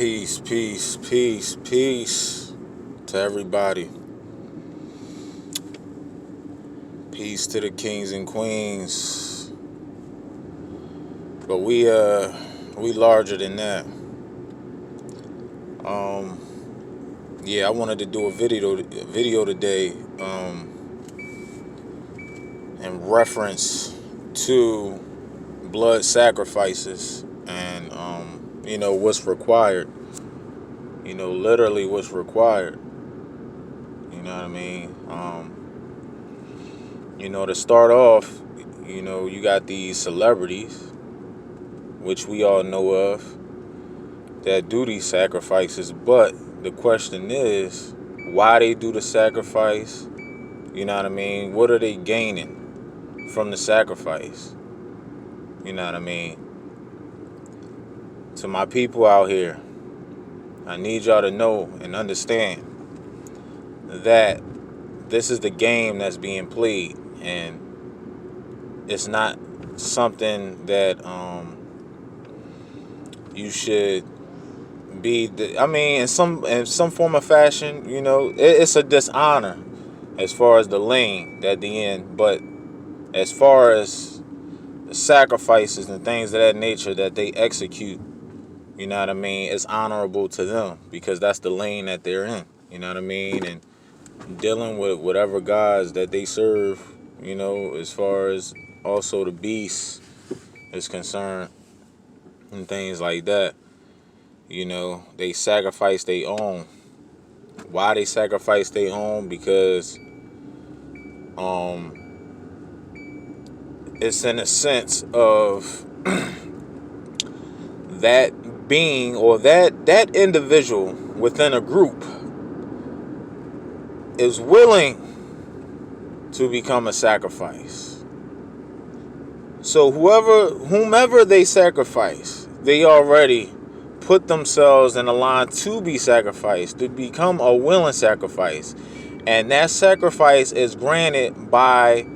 Peace, peace, peace, peace to everybody. Peace to the kings and queens. But we larger than that. Um, yeah, I wanted to do a video today, in reference to blood sacrifices and what's required. Literally what's required. You know what I mean? To start off, you got these celebrities, which we all know of, that do these sacrifices. But the question is, why they do the sacrifice? You know what I mean? What are they gaining from the sacrifice? You know what I mean? To my people out here, I need y'all to know and understand that this is the game that's being played, and it's not something that you should be. In some form of fashion, it's a dishonor as far as the lane at the end. But as far as the sacrifices and things of that nature that they execute, you know what I mean, it's honorable to them because that's the lane that they're in. You know what I mean, and dealing with whatever gods that they serve, as far as also the beast is concerned and things like that. They sacrifice their own. Why they sacrifice their own? Because it's in a sense of that being or that individual within a group is willing to become a sacrifice. So whomever they sacrifice, they already put themselves in a line to be sacrificed, to become a willing sacrifice. And that sacrifice is granted by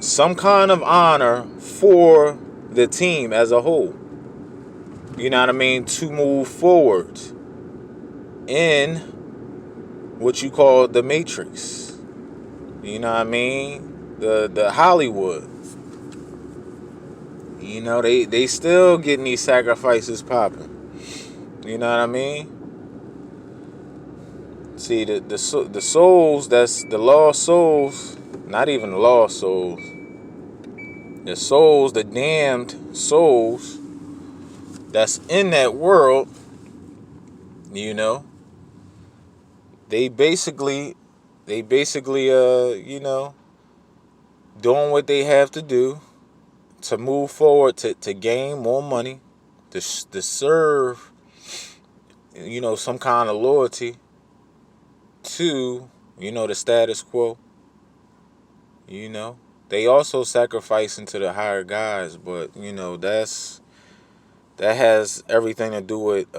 some kind of honor for the team as a whole. You know what I mean? To move forward in what you call the Matrix. You know what I mean? The Hollywood. They still getting these sacrifices popping. You know what I mean? See, the souls, that's the lost souls, not even the lost souls. The souls, the damned souls that's in that world, they basically doing what they have to do to move forward, to gain more money, to serve, some kind of loyalty to, the status quo. They also sacrifice into the higher guys, but, that has everything to do with,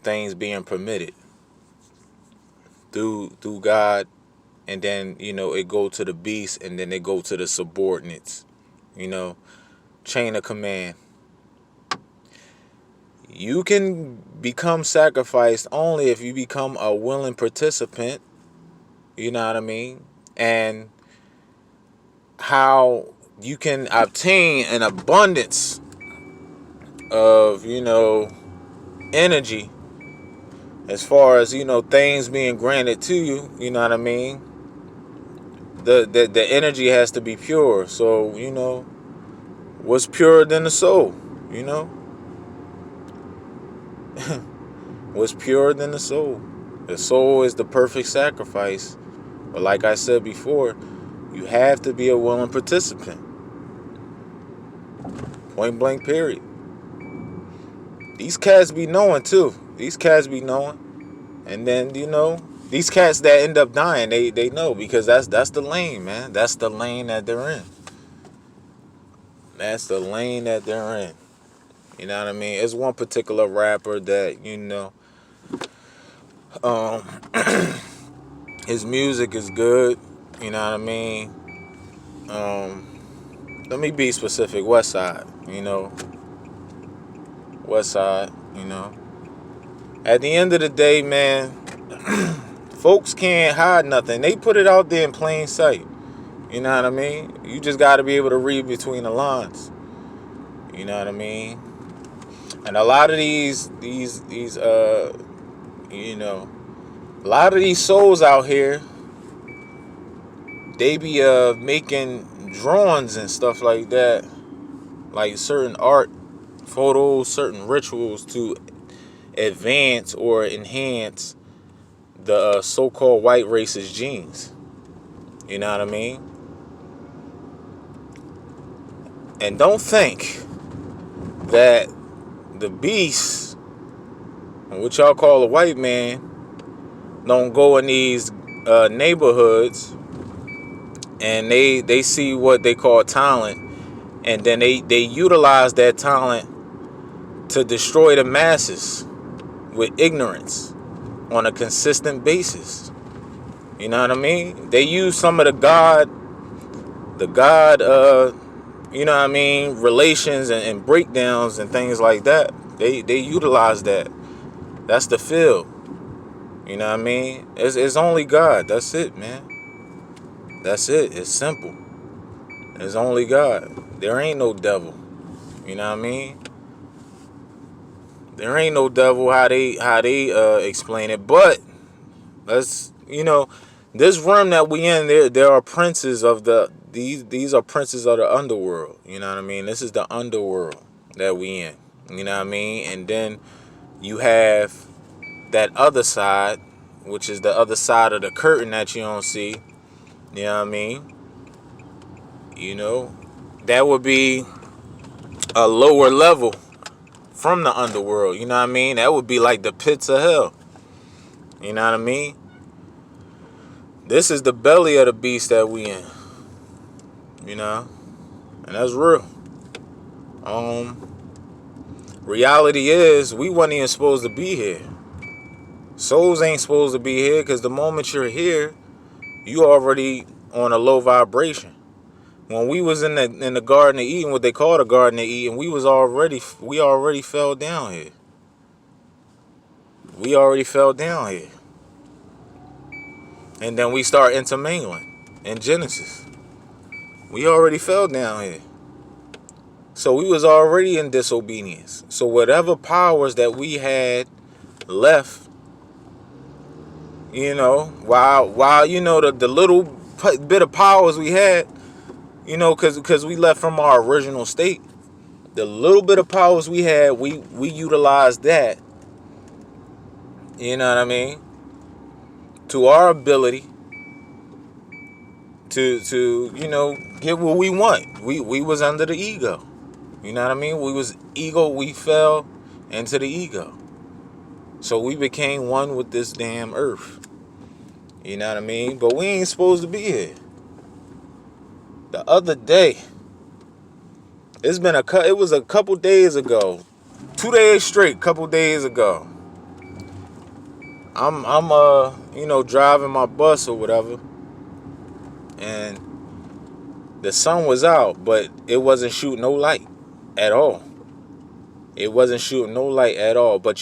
things being permitted through God, and then, it go to the beast, and then it go to the subordinates, chain of command. You can become sacrificed only if you become a willing participant, you know what I mean? And how you can obtain an abundance of, energy as far as, things being granted to you, you know what I mean? The energy has to be pure. So, what's purer than the soul, What's purer than the soul? The soul is the perfect sacrifice. But like I said before, you have to be a willing participant. Point blank, period. These cats be knowing too. These cats be knowing. And then, these cats that end up dying, they know, because that's the lane, man. That's the lane that they're in. That's the lane that they're in. You know what I mean? It's one particular rapper that, his music is good. You know what I mean? Let me be specific. Westside, Westside, At the end of the day, man, folks can't hide nothing. They put it out there in plain sight. You know what I mean? You just got to be able to read between the lines. You know what I mean? And a lot of these you know, a lot of these souls out here, they be making drawings and stuff like that, like certain art, photos, certain rituals to advance or enhance the so-called white race's genes. You know what I mean? And don't think that the beast, what y'all call a white man, don't go in these neighborhoods and they see what they call talent, and then they utilize that talent to destroy the masses with ignorance on a consistent basis. You know what I mean? They use some of the God, you know what I mean, relations and breakdowns and things like that. They utilize that. That's the field. You know what I mean? It's only God. That's it, man. That's it. It's simple. It's only God. There ain't no devil. You know what I mean? There ain't no devil how they explain it. But let's, you know, this realm that we in, there are princes of these are princes of the underworld. You know what I mean? This is the underworld that we in. You know what I mean? And then you have that other side, which is the other side of the curtain that you don't see. You know what I mean? You know, that would be a lower level from the underworld. You know what I mean? That would be like the pits of hell. You know what I mean? This is the belly of the beast that we in. You know? And that's real. Reality is, we wasn't even supposed to be here. Souls ain't supposed to be here, because the moment you're here, you already on a low vibration. When we was in the Garden of Eden, what they call the Garden of Eden, we already fell down here. We already fell down here. And then we start intermingling in Genesis. We already fell down here. So we was already in disobedience. So whatever powers that we had left, you know, while you know, the little bit of powers we had, you know, because we left from our original state, the little bit of powers we had, we utilized that, you know what I mean, to our ability to you know, get what we want. We was under the ego. You know what I mean? We was ego. We fell into the ego. So we became one with this damn earth. You know what I mean? But we ain't supposed to be here. The other day, it was a couple days ago, 2 days straight, couple days ago. I'm you know, driving my bus or whatever, and the sun was out, but it wasn't shooting no light at all. It wasn't shooting no light at all. But